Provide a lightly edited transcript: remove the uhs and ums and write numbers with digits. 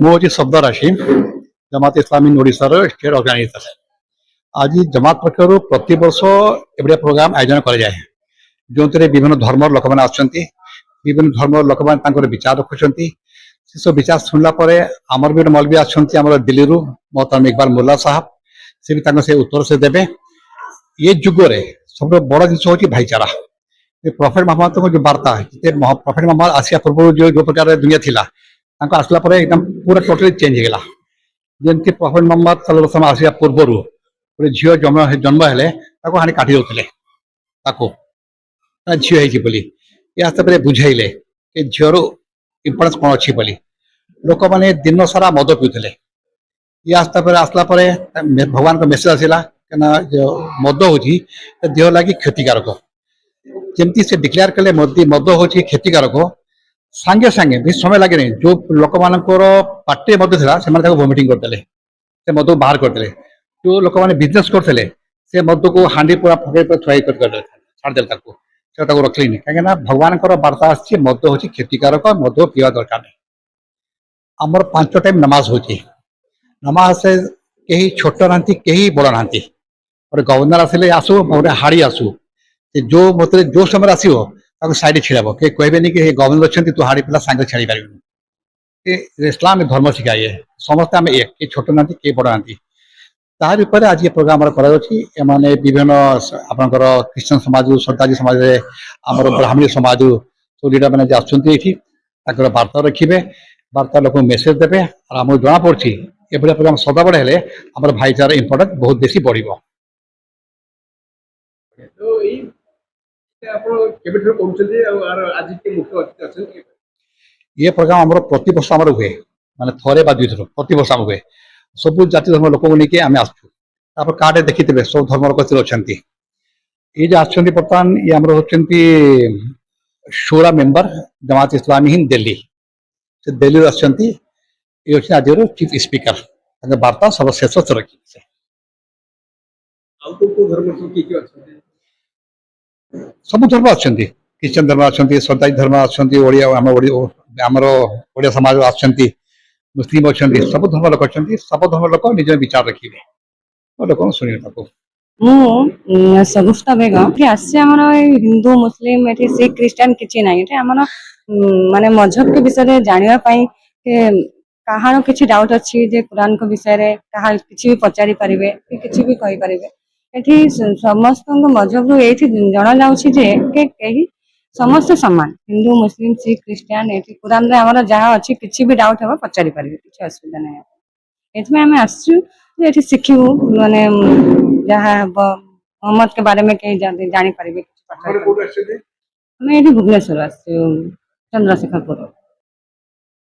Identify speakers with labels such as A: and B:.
A: ମୁଁ ହେଉଛି ଶବ୍ଦ ରାଶି ଜମାତ ଇସଲାମୀ ଓଡ଼ିଶାର ଷ୍ଟେଟ୍ ଅର୍ଗାନାଇଜେସନ। ଆଜି ଜମାତ ପକ୍ଷରୁ ପ୍ରତିବର୍ଷ ଏଭଳିଆ ପ୍ରୋଗ୍ରାମ ଆୟୋଜନ କରାଯାଏ, ଯେଉଁଥିରେ ବିଭିନ୍ନ ଧର୍ମର ଲୋକମାନେ ଆସୁଛନ୍ତି। ବିଭିନ୍ନ ଧର୍ମର ଲୋକମାନେ ତାଙ୍କର ବିଚାର ରଖୁଛନ୍ତି। ସେସବୁ ବିଚାର ଶୁଣିଲା ପରେ ଆମର ବି ଗୋଟେ ମୌଲବୀ ଆସୁଛନ୍ତି ଆମର ଦିଲ୍ଲୀରୁ, ମୋହତରମ ଇକବାଲ ମୁଲ୍ଲା ସାହେବ। ସେ ବି ତାଙ୍କ ସେ ଉତ୍ତର ସେ ଦେବେ। ଏ ଯୁଗରେ ସବୁଠୁ ବଡ଼ ଜିନିଷ ହେଉଛି ଭାଇଚାରା। ପ୍ରଫେଟ ମହମ୍ମଦଙ୍କ ଯୋଉ ବାର୍ତ୍ତା, ପ୍ରଫେଟ ମହମ୍ମଦ ଆସିବା ପୂର୍ବରୁ ଯୋଉ ପ୍ରକାର ଦୁନିଆ ଥିଲା, ତାଙ୍କ ଆସିଲା ପରେ ଏକଦମ ପୁରା ଟୋଟାଲି ଚେଞ୍ଜ ହେଇଗଲା। ଯେମିତି ପ୍ରଫେଟ ମହମ୍ମଦ ସଲ୍ଲଲ୍ଲାହୁ ଆଲାଇହି ଆସିବା ପୂର୍ବରୁ ଗୋଟେ ଝିଅ ଜନ୍ମ ହେଲେ ତାକୁ ହାଣି କାଟି ଦଉଥିଲେ, ତାକୁ ଝିଅ ହେଇଛି ବୋଲି। ଏ ଆସିଲା ପରେ ବୁଝାଇଲେ ଏ ଝିଅର ଇମ୍ପୋର୍ଟାନ୍ସ କ'ଣ ଅଛି ବୋଲି। ଲୋକମାନେ ଦିନ ସାରା ମଦ ପିଉଥିଲେ। ଇଏ ଆସିଲା ପରେ ଭଗବାନଙ୍କ ମେସେଜ ଆସିଲା, କାହିଁକିନା ମଦ ହଉଛି ଦେହ ଲାଗି କ୍ଷତିକାରକ। ଯେମିତି ସେ ଡିକ୍ଲେୟାର କଲେ ମଦ ହଉଛି କ୍ଷତିକାରକ, ସାଙ୍ଗେ ସାଙ୍ଗେ ବେଶୀ ସମୟ ଲାଗେନି, ଯୋଉ ଲୋକମାନଙ୍କର ପାଟିରେ ମଦ ଥିଲା ସେମାନେ ତାକୁ ଭମିଟିଂ କରିଦେଲେ, ସେ ମଦକୁ ବାହାର କରିଦେଲେ। ଯୋଉ ଲୋକମାନେ ବିଜନେସ କରୁଥିଲେ ସେ ମଦକୁ ହାଣ୍ଡି ପୁରା ଛାଡ଼ିଦେଲେ, ତାକୁ ରଖିଲେନି। କାହିଁକିନା ଭଗବାନଙ୍କର ବାର୍ତ୍ତା ଆସିଛି ମଦ ହଉଛି କ୍ଷତିକାରକ, ମଦ ପିଇବା ଦରକାର ନାହିଁ। ଆମର 5 ଟାଇମ ନମାଜ ହଉଛି। ନମାଜ କେହି ଛୋଟ ନାହାନ୍ତି, କେହି ବଡ଼ ନାହାନ୍ତି। ଗୋଟେ ଗଭର୍ଣ୍ଣର ଆସିଲେ ଆସୁ, ଗୋଟେ ହାଡ଼ି ଆସୁ, ସେ ଯୋଉ ମତରେ ଯୋଉ ସମୟରେ ଆସିବ ତାକୁ ସାଇଡରେ ଛିଡ଼ାବ। କେହି କହିବେନି କି ଗଭର୍ଣ୍ଣର ଅଛନ୍ତି ତୁ ହାଡ଼ି ପିଲା ସାଙ୍ଗରେ ଛାଡ଼ି ପାରିବୁନି। ଇସଲାମ ଧର୍ମ ଶିଖାଏ ସମସ୍ତେ ଆମେ ଏକ, କେହି ଛୋଟ ନାହାନ୍ତି, କେହି ବଡ଼ ନାହାନ୍ତି। ତାହାରି ଉପରେ ଆଜି ଏ ପ୍ରୋଗ୍ରାମ କରାଯାଉଛି। ଏମାନେ ବିଭିନ୍ନ ଆପଣଙ୍କର ଖ୍ରୀଷ୍ଟିୟାନ ସମାଜ, ସନ୍ତାଜୀ ସମାଜରେ, ଆମର ବ୍ରାହ୍ମଣୀ ସମାଜ ସବୁ ଲିଡର ମାନେ ଯେ ଆସୁଛନ୍ତି ଏଠି, ତାଙ୍କର ବାର୍ତ୍ତା ରଖିବେ, ବାର୍ତ୍ତା ଲୋକଙ୍କୁ ମେସେଜ ଦେବେ। ଆଉ ଆମକୁ ଜଣାପଡୁଛି ଏଭଳିଆ ପ୍ରୋଗ୍ରାମ ସଦାବେଳେ ହେଲେ ଆମର ଭାଇଚାରା ଇମ୍ପୋର୍ଟାନ୍ସ ବହୁତ ବେଶୀ ବଢିବ। ये प्रोग्राम आम प्रतिवर्ष आम हुए, माने थे 2 थर प्रतिवर्ष आम हुए। सब जाति धर्म लोक नहीं आम आसू। कार्ड देखिए सब धर्म लोक अच्छा। ये बर्तमान ये आम होती शूरा मेंबर जमात इस्लामी हिंद दिल्ली, से दिल्ली आज चीफ स्पीकर वार्ता सर्वश्रेष्ठ रखी। सब धर्म अच्छा, ख्रीष्टियान धर्म अच्छा, सन्ताजी धर्म अच्छा, ओडिया समाज अच्छा, मुस्लिम अच्छा, सब धर्म लोक अच्छा। सब धर्म लोक निज विचार रखिए, लोक शुणे।
B: सगुफ्ता बेगम हिंदू मुस्लिम ये सिख क्रिश्चियन किसी ना ये आम माने मजहब के विषय जाना कहार किसी डाउट अच्छी जे कुरान को विषय किसी भी पचारि पारे किसी भी कही पारे। ये समस्त मजहब ये जना जा समस्त सामान हिंदू मुस्लिम सिख क्रिश्चियन ये कुरान रे आमर जहाँ अच्छी किसी भी डाउट हम पचारि पारे, किसी असुविधा नहीं। ये आम आसू शिखू माने जहाँ मोहम्मद के बारे में कहीं जानी पारे। भुवनेश्वर चंद्रशेखरपुर।